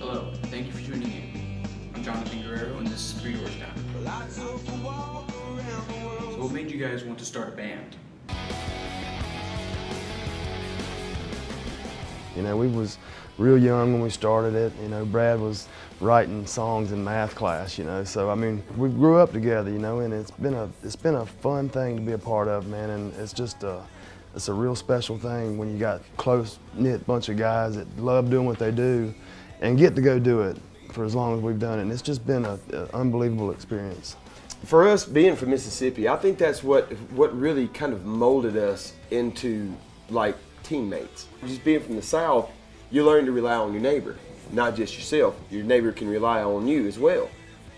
Hello, thank you for tuning in. I'm Jonathan Guerrero, and this is Three Doors Down. So what made you guys want to start a band? You know, we was real young when we started it. You know, Brad was writing songs in math class, you know, so I mean, we grew up together, you know, and it's been a fun thing to be a part of, man, and it's a real special thing when you got close-knit bunch of guys that love doing what they do and get to go do it for as long as we've done it. And it's just been an unbelievable experience. For us being from Mississippi, I think that's what really kind of molded us into like teammates. Just being from the South, you learn to rely on your neighbor, not just yourself. Your neighbor can rely on you as well.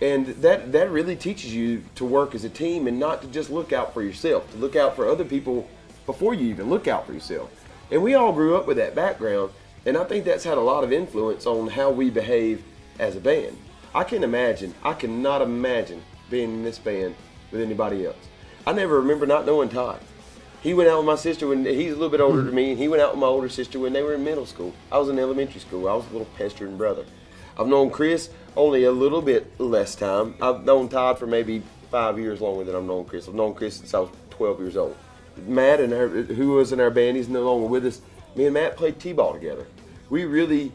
And that really teaches you to work as a team and not to just look out for yourself, to look out for other people before you even look out for yourself. And we all grew up with that background, and I think that's had a lot of influence on how we behave as a band. I cannot imagine being in this band with anybody else. I never remember not knowing Todd. He went out with my sister when he's a little bit older than me, and he went out with my older sister when they were in middle school. I was in elementary school. I was a little pestering brother. I've known Chris only a little bit less time. I've known Todd for maybe 5 years longer than I've known Chris. I've known Chris since I was 12 years old. Matt, who was in our band, he's no longer with us. Me and Matt played t-ball together. We really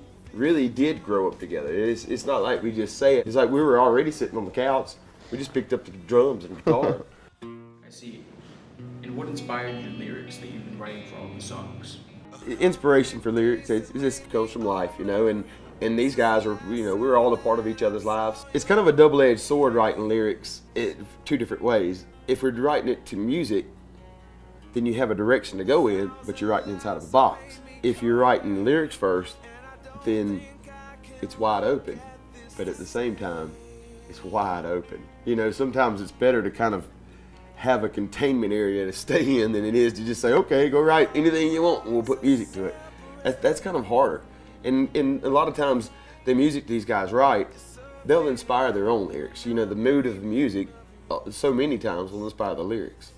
did grow up together. It's not like we just say it. It's like we were already sitting on the couch. We just picked up the drums and guitar. I see. And what inspired your lyrics that you've been writing for all these songs? Inspiration for lyrics, it just goes from life, you know, and these guys are, you know, we're all a part of each other's lives. It's kind of a double-edged sword writing lyrics two different ways. If we're writing it to music, then you have a direction to go in, but you're writing inside of a box. If you're writing lyrics first, then it's wide open, but at the same time, it's wide open. You know, sometimes it's better to kind of have a containment area to stay in than it is to just say, okay, go write anything you want and we'll put music to it. That's kind of harder. And a lot of times, the music these guys write, they'll inspire their own lyrics. You know, the mood of the music, so many times will inspire the lyrics.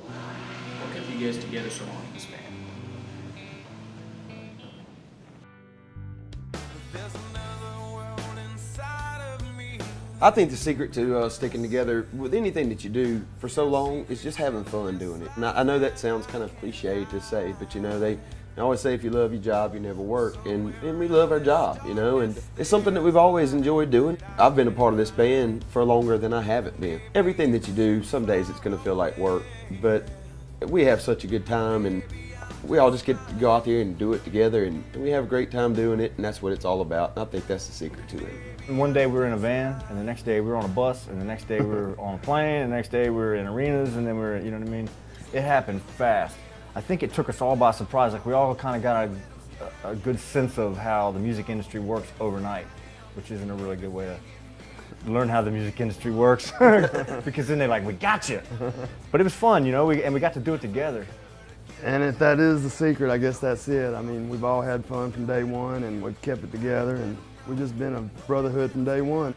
What kept you guys together so long in this band? I think the secret to sticking together with anything that you do for so long is just having fun doing it. Now, I know that sounds kind of cliche to say, but you know, they always say if you love your job, you never work. And we love our job, you know, and it's something that we've always enjoyed doing. I've been a part of this band for longer than I haven't been. Everything that you do, some days it's going to feel like work, but we have such a good time, and we all just get to go out there and do it together, and we have a great time doing it, and that's what it's all about. And I think that's the secret to it. One day we were in a van, and the next day we were on a bus, and the next day we were on a plane, and the next day we were in arenas, and then we were, you know what I mean? It happened fast. I think it took us all by surprise. Like, we all kind of got a good sense of how the music industry works overnight, which isn't a really good way to learn how the music industry works, because then they're like, we got you. But it was fun, you know, and we got to do it together. And if that is the secret, I guess that's it. I mean, we've all had fun from day one, and we've kept it together, and we've just been a brotherhood from day one.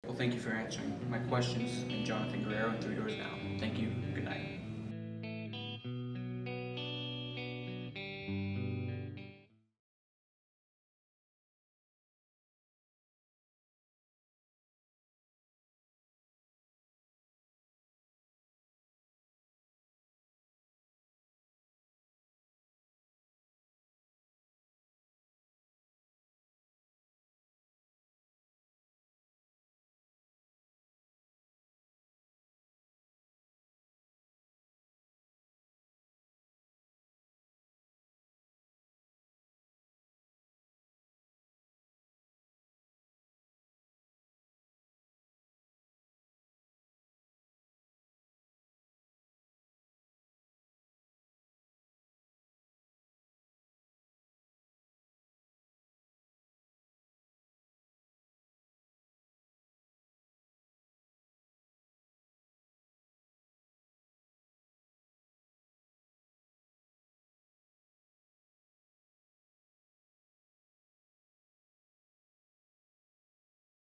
Well, thank you for answering my questions. I'm Jonathan Guerrero and Three Doors Down.